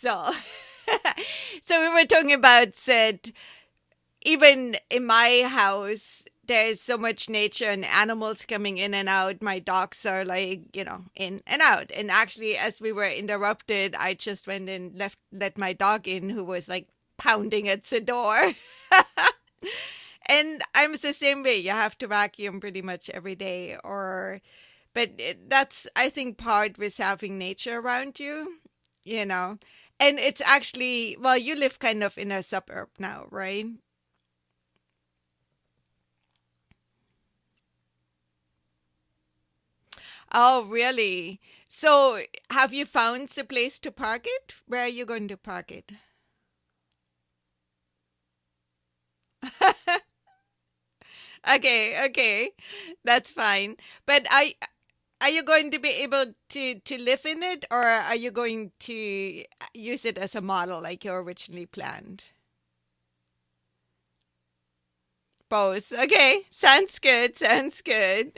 So, so we were talking about said even in my house, there's so much nature and animals coming in and out. My dogs are like, in and out. And actually, as we were interrupted, I just went and let my dog in, who was like pounding at the door. And I'm the same way. You have to vacuum pretty much every day, but that's, I think, part with having nature around you, you know. And it's actually, well, you live kind of in a suburb now, right? Oh, really? So, have you found the place to park it? Where are you going to park it? Okay, okay. That's fine. But are you going to be able to live in it, or are you going to use it as a model like you originally planned? Both. Okay. Sounds good. Sounds good.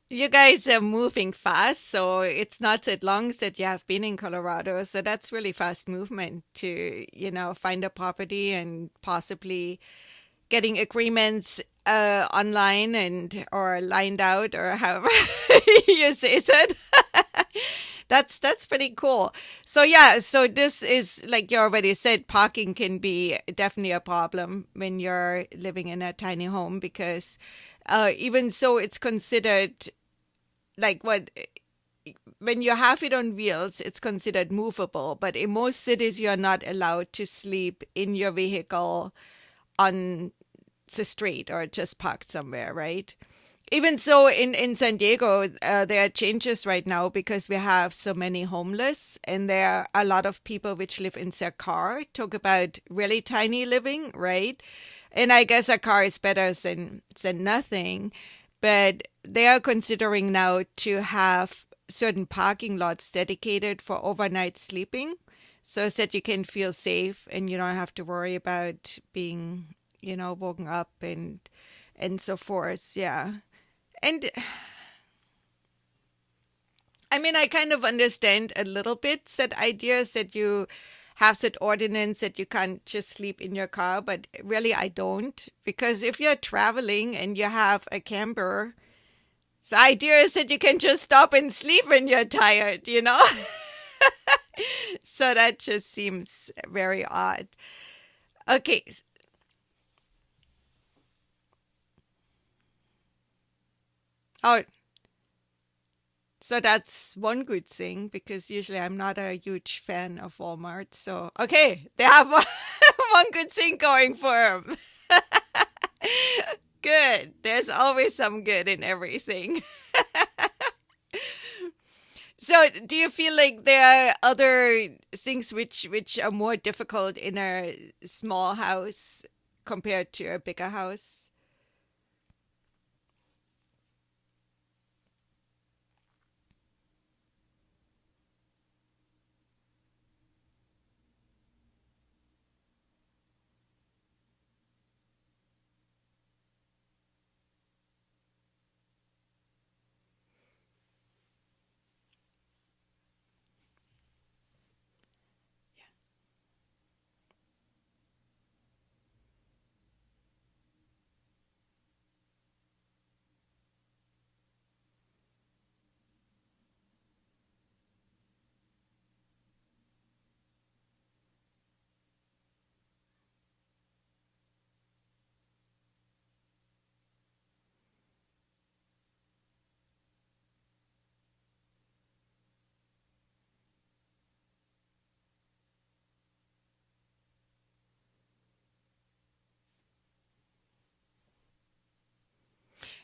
You guys are moving fast, so it's not that long that you have been in Colorado. So that's really fast movement to, find a property and possibly getting agreements online and or lined out or however you say it. That's pretty cool. So yeah, so this is like you already said, parking can be definitely a problem when you're living in a tiny home because even so it's considered like what when you have it on wheels, it's considered movable. But in most cities, you're not allowed to sleep in your vehicle on the street or just parked somewhere, right? Even so, in San Diego, there are changes right now because we have so many homeless, and there are a lot of people which live in their car. Talk about really tiny living, right? And I guess a car is better than nothing, but they are considering now to have certain parking lots dedicated for overnight sleeping, so that you can feel safe and you don't have to worry about being, woken up and so forth. Yeah. And I mean, I kind of understand a little bit that ideas that you have that ordinance that you can't just sleep in your car, but really I don't. Because if you're traveling and you have a camper, the idea is that you can just stop and sleep when you're tired, you know? So that just seems very odd. Okay. Oh, so that's one good thing because usually I'm not a huge fan of Walmart. So, okay, they have one good thing going for them. Good. There's always some good in everything. So, do you feel like there are other things which are more difficult in a small house compared to a bigger house?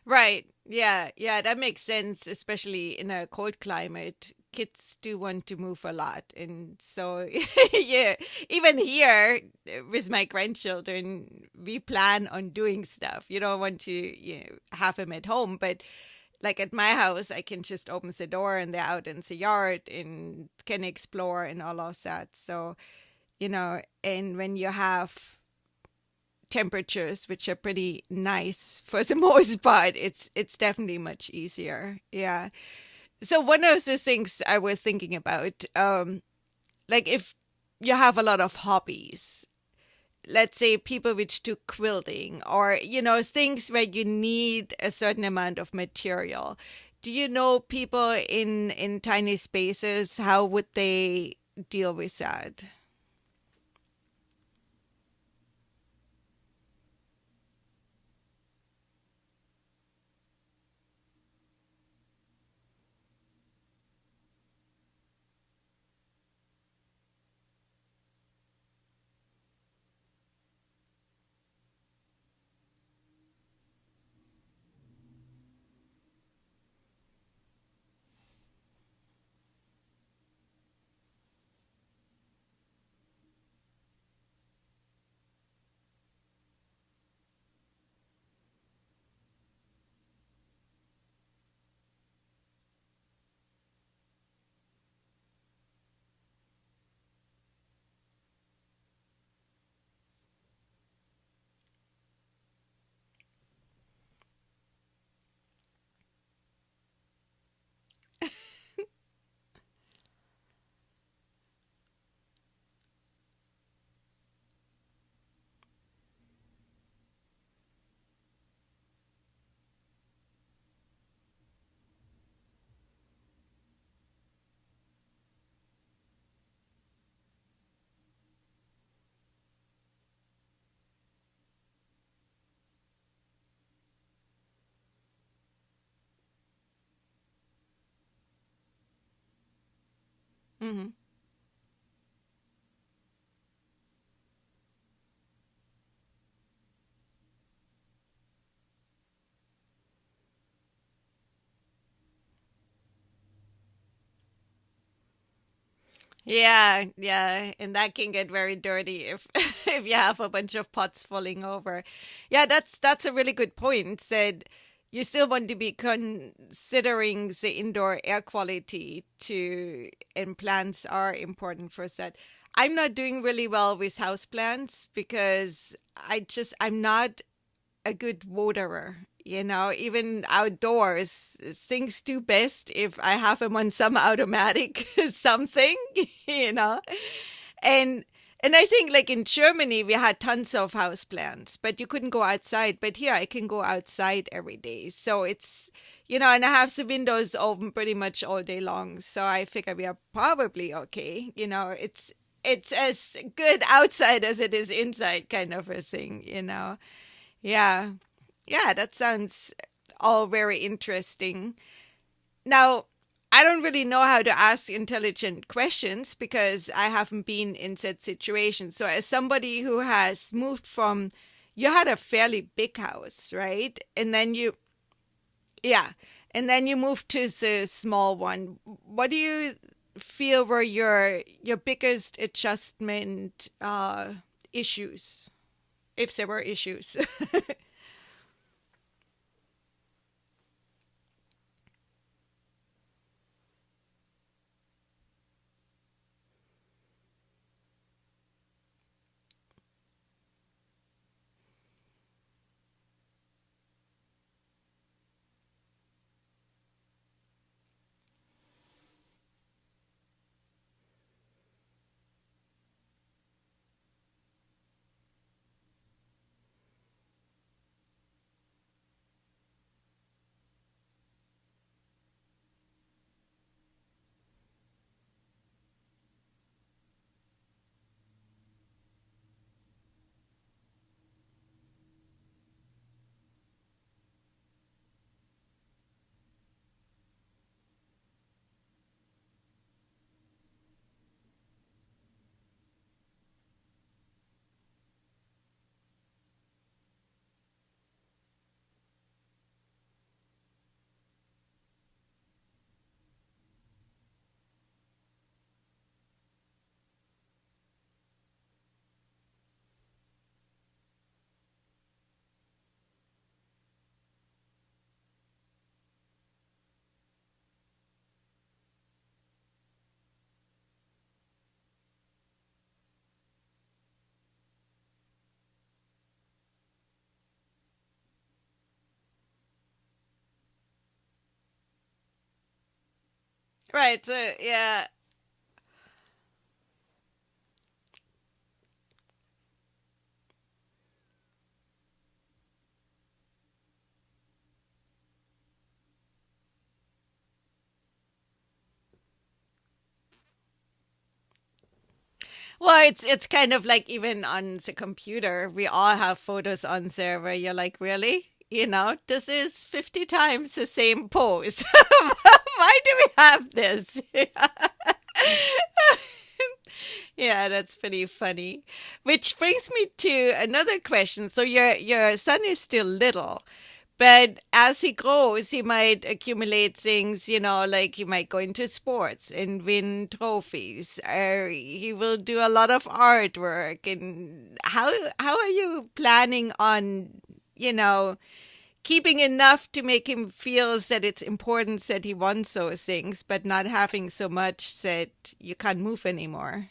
Right. Yeah. Yeah. That makes sense, especially in a cold climate, kids do want to move a lot. And so, yeah, even here with my grandchildren, we plan on doing stuff. You don't want to, have them at home, but like at my house, I can just open the door and they're out in the yard and can explore and all of that. So, and when you have temperatures which are pretty nice for the most part, it's definitely much easier. Yeah. So one of the things I was thinking about, like if you have a lot of hobbies, let's say people which do quilting or, things where you need a certain amount of material. Do you know people in tiny spaces, how would they deal with that? Mm-hmm. Yeah, yeah, and that can get very dirty if if you have a bunch of pots falling over. Yeah, that's a really good point. Said you still want to be considering the indoor air quality to, and plants are important for that. I'm not doing really well with houseplants because I'm not a good waterer. Even outdoors, things do best if I have them on some automatic something, you know. And and I think like in Germany we had tons of house plants, but you couldn't go outside. But here I can go outside every day. So it's and I have the windows open pretty much all day long. So I figure we are probably okay. It's as good outside as it is inside kind of a thing. Yeah. Yeah, that sounds all very interesting. Now, I don't really know how to ask intelligent questions because I haven't been in that situation. So, as somebody who has moved from, you had a fairly big house, right? Yeah, and then you moved to the small one. What do you feel were your biggest adjustment issues, if there were issues? Right. So yeah. Well, it's kind of like even on the computer, we all have photos on there where you're like, really? You know, this is 50 times the same pose. Why do we have this? Yeah, that's pretty funny. Which brings me to another question. So your son is still little, but as he grows, he might accumulate things, you know, like he might go into sports and win trophies, or he will do a lot of artwork. And how are you planning on, you know, keeping enough to make him feel that it's important that he wants those things, but not having so much that you can't move anymore?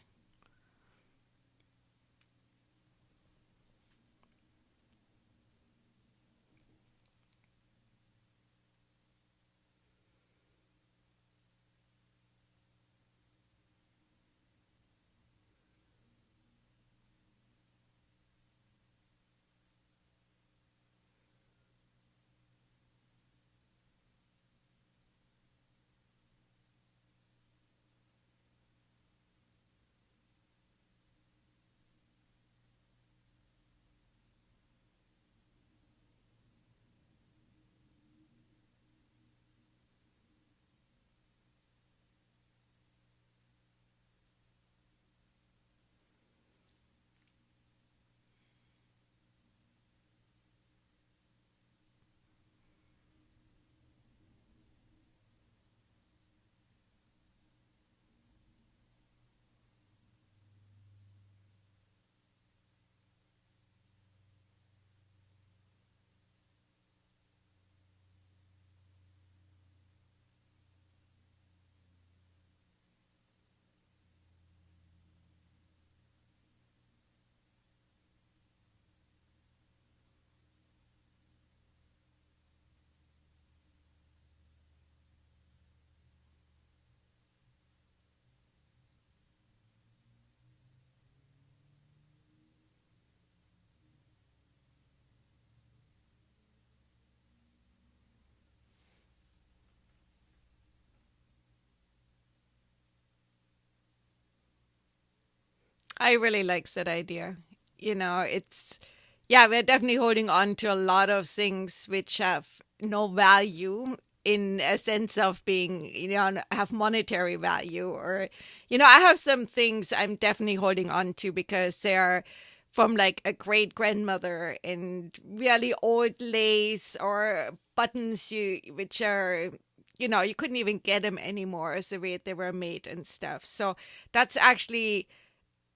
I really like that idea. You know, it's, yeah, we're definitely holding on to a lot of things which have no value in a sense of being, you know, have monetary value. Or, you know, I have some things I'm definitely holding on to because they're from like a great grandmother and really old lace or buttons which are, you know, you couldn't even get them anymore as the way they were made and stuff. So that's actually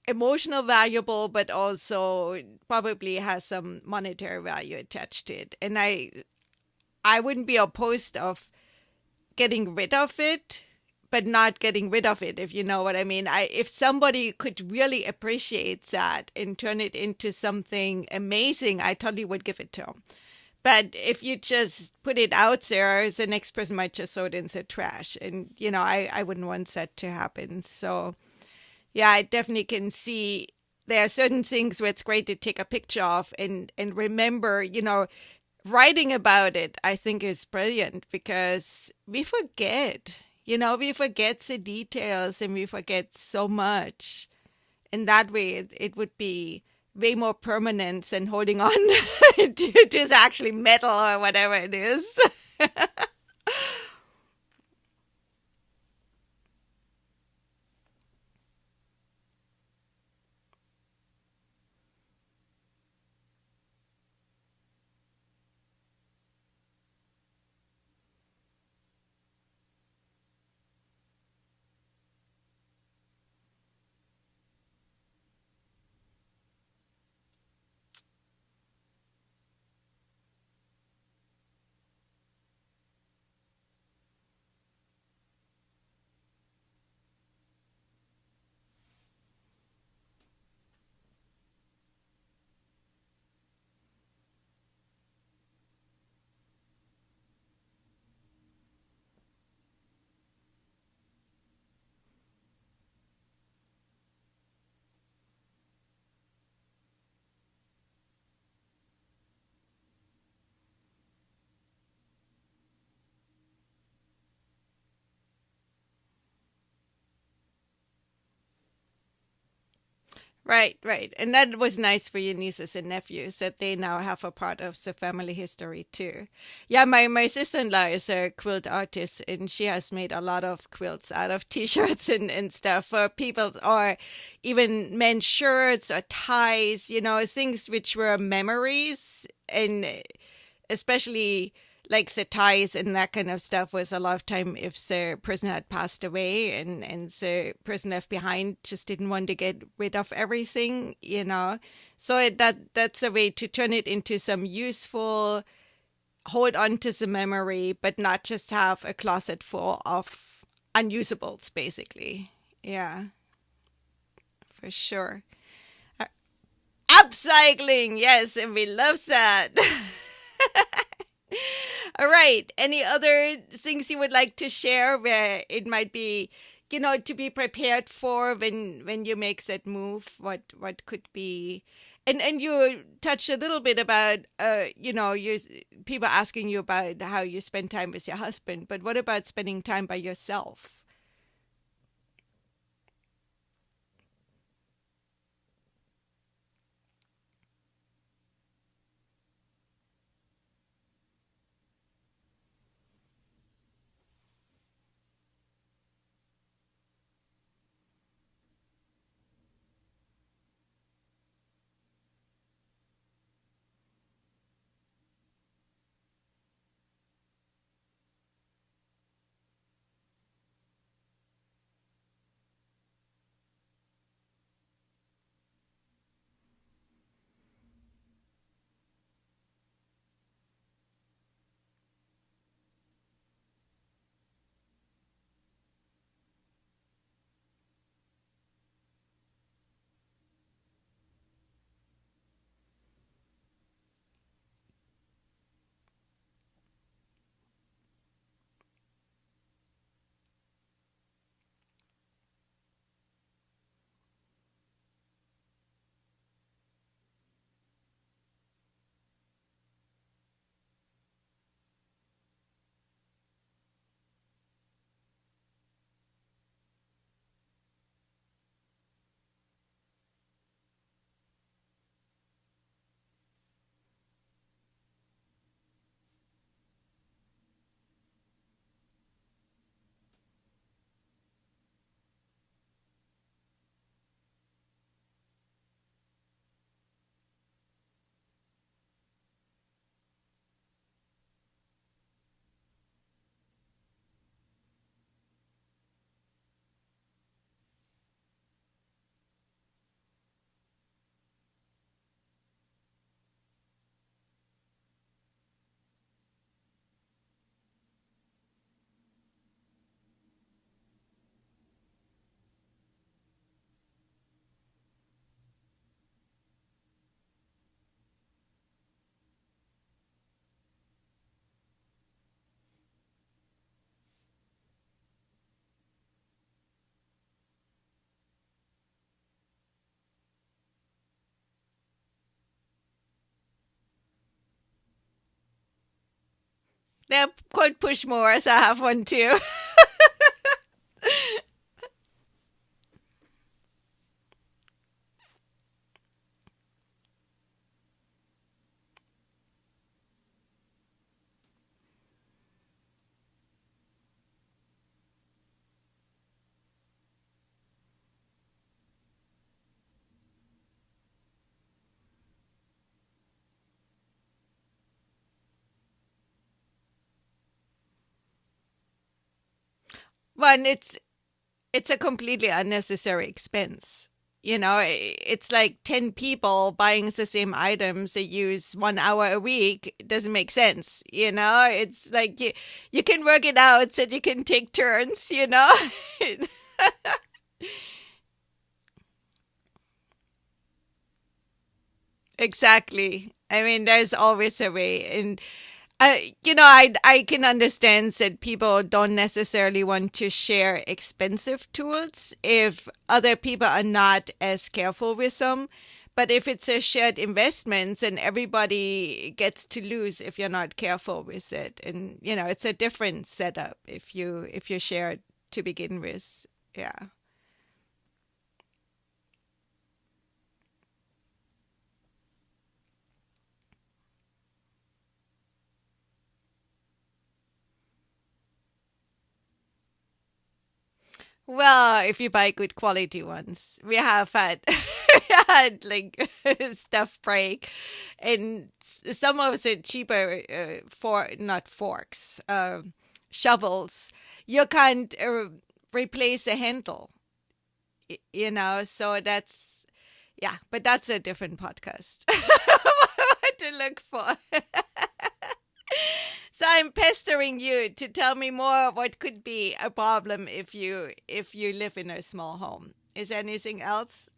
emotional valuable, but also probably has some monetary value attached to it. And I wouldn't be opposed of getting rid of it, but not getting rid of it, if you know what I mean. I If somebody could really appreciate that and turn it into something amazing, I totally would give it to them. But if you just put it out there, the next person might just throw it in the trash. And, you know, I wouldn't want that to happen. So yeah, I definitely can see there are certain things where it's great to take a picture of and remember, you know, writing about it, I think is brilliant because we forget, you know, we forget the details and we forget so much. And that way it would be way more permanent than holding on to actually metal or whatever it is. Right, right. And that was nice for your nieces and nephews that they now have a part of the family history too. Yeah, my sister-in-law is a quilt artist and she has made a lot of quilts out of t-shirts and stuff for people or even men's shirts or ties, things which were memories and especially like the ties and that kind of stuff was a lot of time if the person had passed away and the person left behind just didn't want to get rid of everything. So that's a way to turn it into some useful, hold on to the memory, but not just have a closet full of unusables, basically. Yeah, for sure. Uh, Upcycling, yes, and we love that. All right. Any other things you would like to share where it might be, to be prepared for when you make that move? What could be, and you touched a little bit about, your people asking you about how you spend time with your husband, but what about spending time by yourself? They're quote push more, as I have one too. One, it's a completely unnecessary expense. It's like 10 people buying the same items they use 1 hour a week. It doesn't make sense. It's like you can work it out so you can take turns. Exactly. I mean, there's always a way. And I can understand that people don't necessarily want to share expensive tools if other people are not as careful with them. But if it's a shared investment, then everybody gets to lose if you're not careful with it. And it's a different setup if you share it to begin with. Yeah. Well, if you buy good quality ones, we have had we had like stuff break, and some of the cheaper for not forks, shovels. You can't replace the handle, So that's yeah, but that's a different podcast. What to look for. So I'm pestering you to tell me more what could be a problem if you live in a small home. Is there anything else?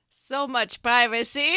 So much privacy.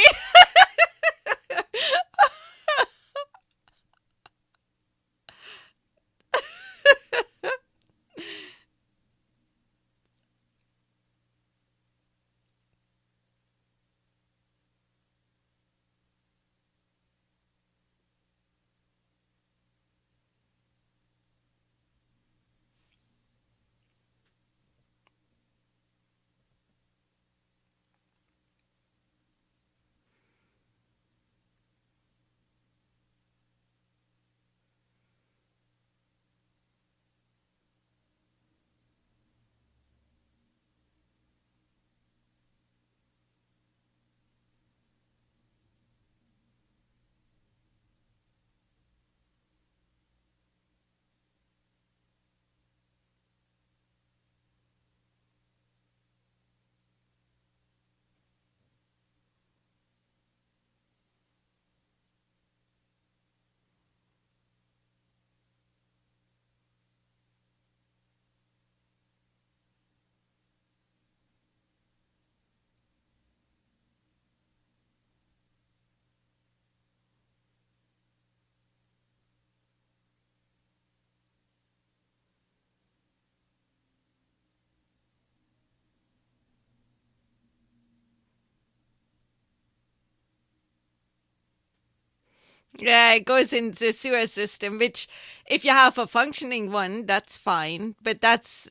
Yeah, it goes in the sewer system, which if you have a functioning one, that's fine. But that's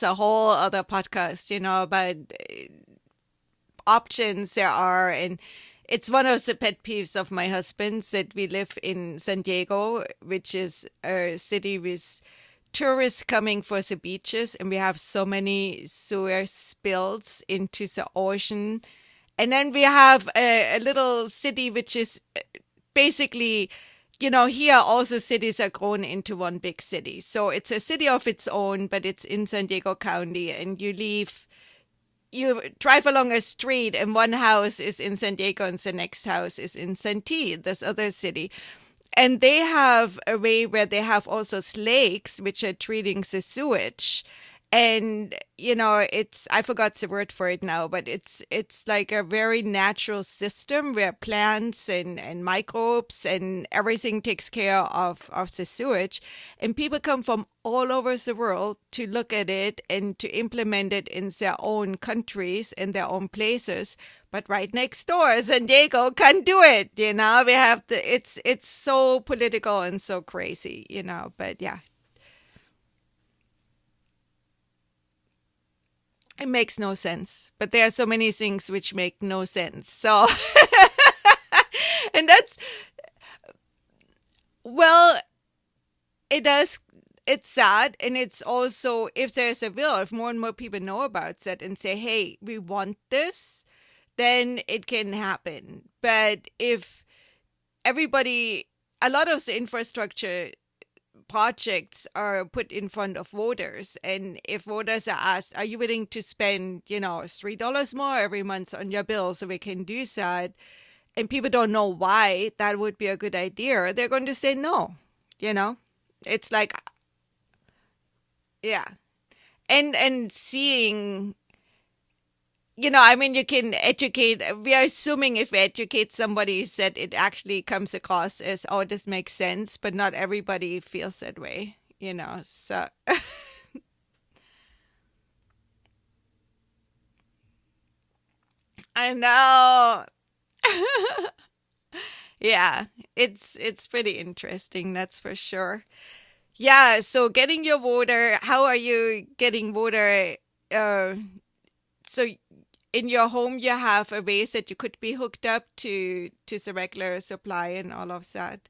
a whole other podcast, about options there are. And it's one of the pet peeves of my husband's that we live in San Diego, which is a city with tourists coming for the beaches, and we have so many sewer spills into the ocean. And then we have a little city which is basically, here also cities are grown into one big city. So it's a city of its own, but it's in San Diego County, and you drive along a street and one house is in San Diego and the next house is in Santee, this other city. And they have a way where they have also lakes which are treating the sewage. And it's, I forgot the word for it now, but it's like a very natural system where plants and microbes and everything takes care of the sewage. And people come from all over the world to look at it and to implement it in their own countries, in their own places. But right next door, San Diego can't do it. We have it's so political and so crazy. But yeah, it makes no sense. But there are so many things which make no sense. So, and that's, well, it does. It's sad. And it's also, if there's a will, if more and more people know about that and say, hey, we want this, then it can happen. But if everybody, a lot of the infrastructure projects are put in front of voters. And if voters are asked, are you willing to spend, $3 more every month on your bill so we can do that? and people don't know why that would be a good idea, they're going to say no, you know? It's like, yeah. And seeing, I mean, you can educate, we are assuming if we educate somebody that it actually comes across as, oh, this makes sense, but not everybody feels that way, so. I know. Yeah, it's pretty interesting, that's for sure. Yeah, so getting your water, how are you getting water? Uh, so in your home, you have a ways that you could be hooked up to the regular supply and all of that.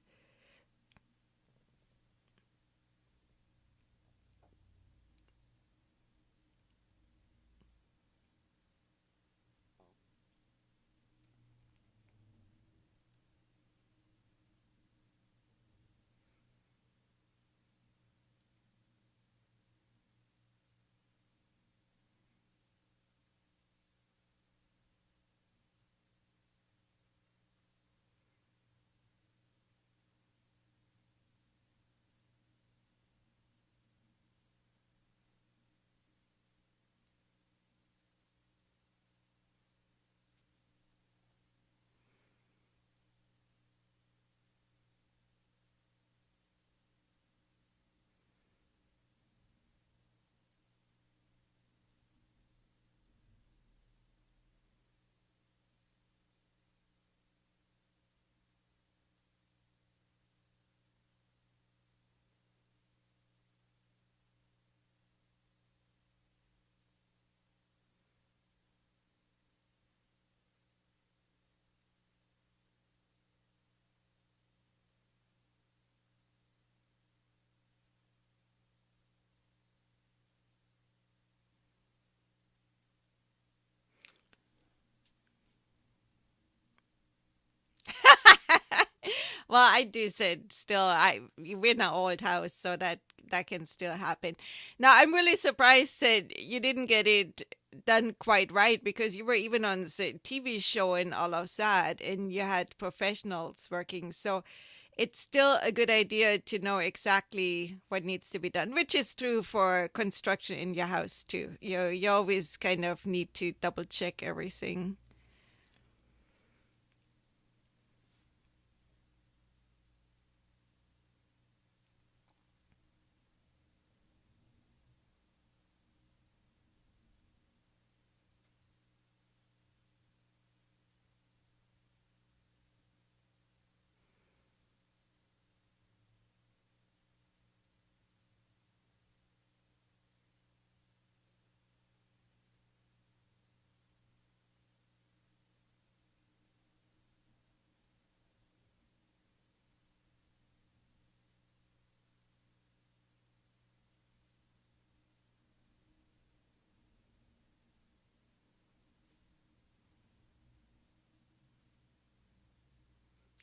Well, I do said still, we're in an old house, so that can still happen. Now, I'm really surprised that you didn't get it done quite right, because you were even on the TV show and all of that, and you had professionals working. So it's still a good idea to know exactly what needs to be done, which is true for construction in your house too. You always kind of need to double check everything.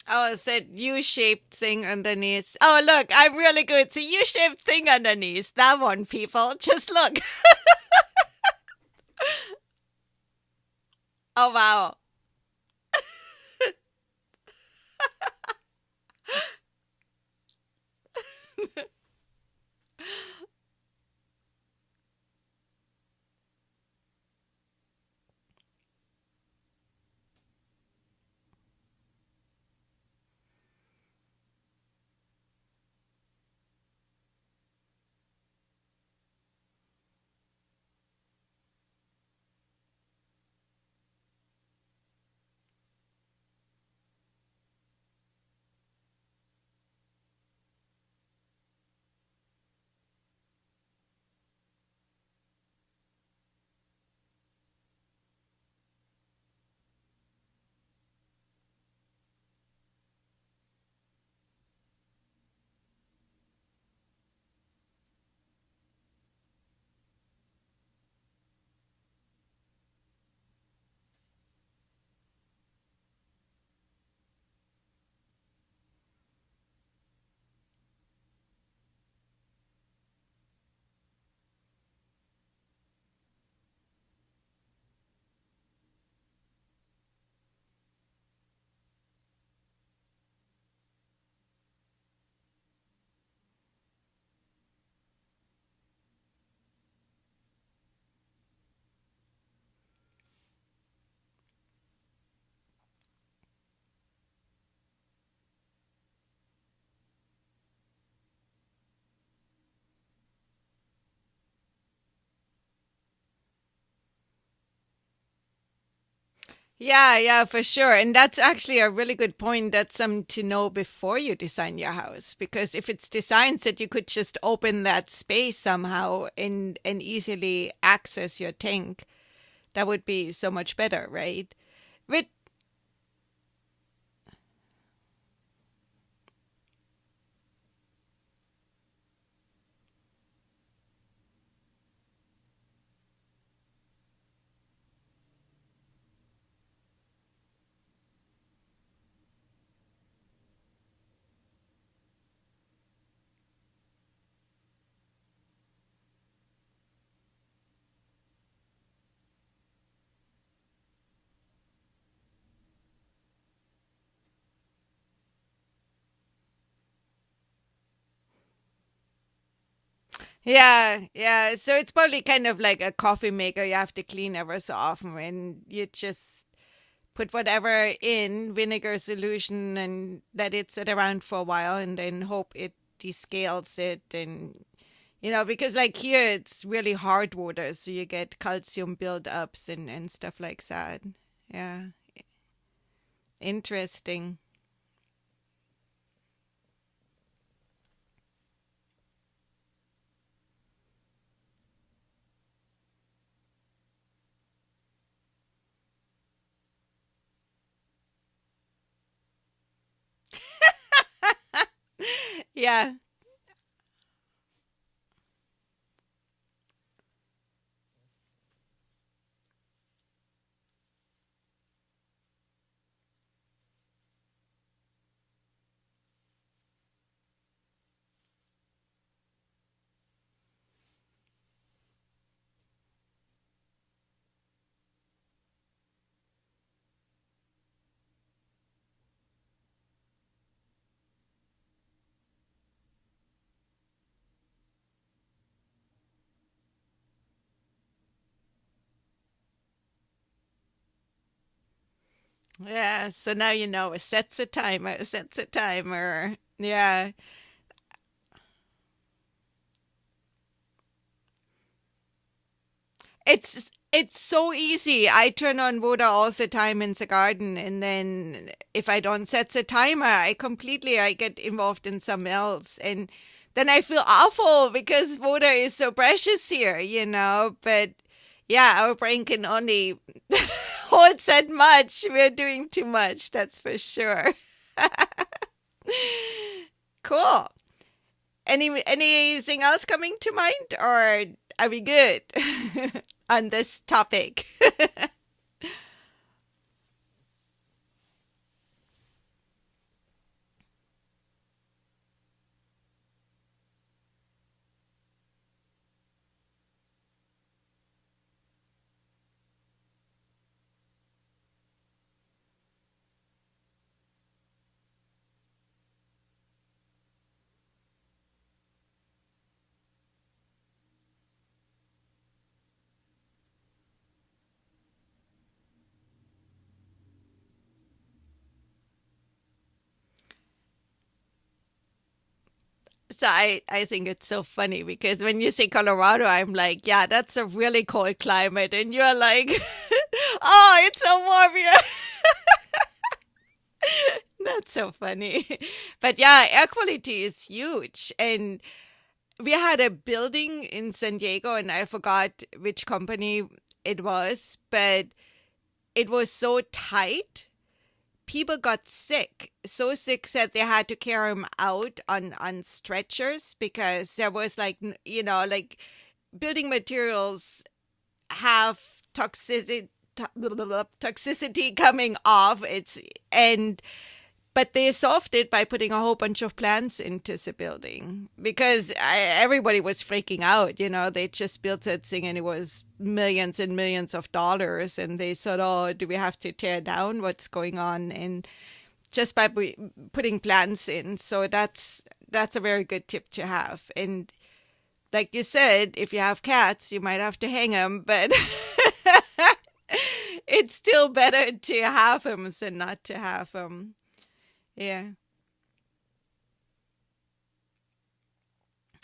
Oh, it said U-shaped thing underneath. Oh, look, I'm really good. It's a U-shaped thing underneath. That one, people. Just look. Oh, wow. Yeah, yeah, for sure. And that's actually a really good point. That's something to know before you design your house. Because if it's designed that you could just open that space somehow and easily access your tank, that would be so much better, right? But yeah, yeah. So it's probably kind of like a coffee maker you have to clean ever so often when you just put whatever in vinegar solution and let it sit around for a while and then hope it descales it and because like here it's really hard water, so you get calcium buildups and stuff like that. Yeah, interesting. Yeah. Yeah, so now you know it sets a timer, it sets a timer. Yeah. It's so easy. I turn on water all the time in the garden, and then if I don't set the timer, I get involved in something else, and then I feel awful because water is so precious here. But yeah, our brain can only hold that much. We're doing too much, that's for sure. Cool. Anything else coming to mind, or are we good on this topic? So I think it's so funny because when you say Colorado, I'm like, yeah, that's a really cold climate. And you're like, oh, it's so warm here. That's so funny. But yeah, air quality is huge. And we had a building in San Diego, and I forgot which company it was, but it was so tight. People got sick, so sick that they had to carry them out on stretchers because there was like building materials have toxicity coming off. And but they solved it by putting a whole bunch of plants into the building because everybody was freaking out. They just built that thing and it was millions and millions of dollars. And they said, oh, do we have to tear down? What's going on? And just by putting plants in. So that's a very good tip to have. And like you said, if you have cats, you might have to hang them, but it's still better to have them than not to have them. Yeah.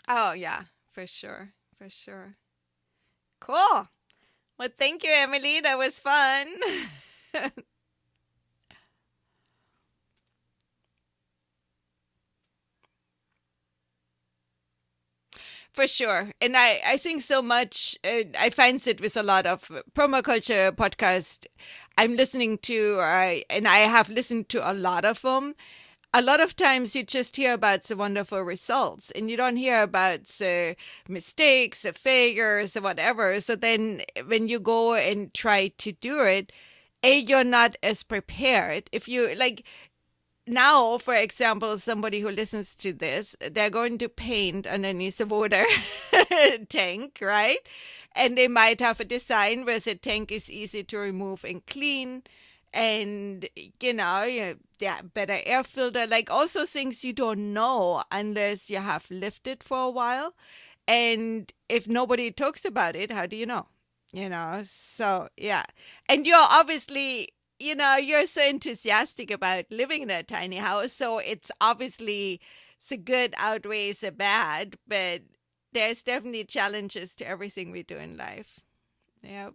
Oh, yeah, for sure. For sure. Cool. Well, thank you, Emily. That was fun. For sure. And I think so much, I find it with a lot of permaculture podcast I'm listening to, and I have listened to a lot of them. A lot of times you just hear about the wonderful results and you don't hear about the mistakes, the failures, or whatever. So then when you go and try to do it, you're not as prepared. If you like, now, for example, somebody who listens to this, they're going to paint underneath the water tank, right? And they might have a design where the tank is easy to remove and clean. And, yeah, better air filter, like also things you don't know unless you have lived it for a while. And if nobody talks about it, how do you know? So yeah. And you're obviously, you're so enthusiastic about living in a tiny house. So it's obviously the good outweighs the bad, but there's definitely challenges to everything we do in life. Yeah.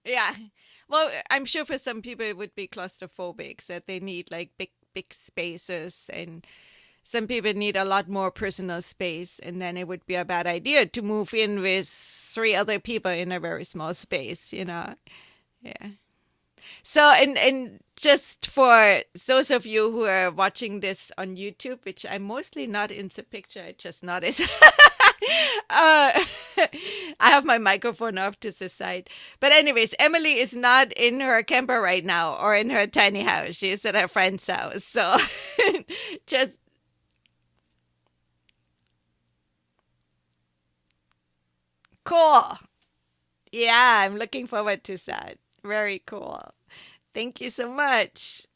Yeah. Well, I'm sure for some people it would be claustrophobic, that they need like big spaces, and some people need a lot more personal space, and then it would be a bad idea to move in with three other people in a very small space. Yeah. So, and just for those of you who are watching this on YouTube, which I'm mostly not in the picture, I just noticed. I have my microphone off to the side. But anyways, Emily is not in her camper right now or in her tiny house. She's at her friend's house. So just cool. Yeah, I'm looking forward to that. Very cool. Thank you so much.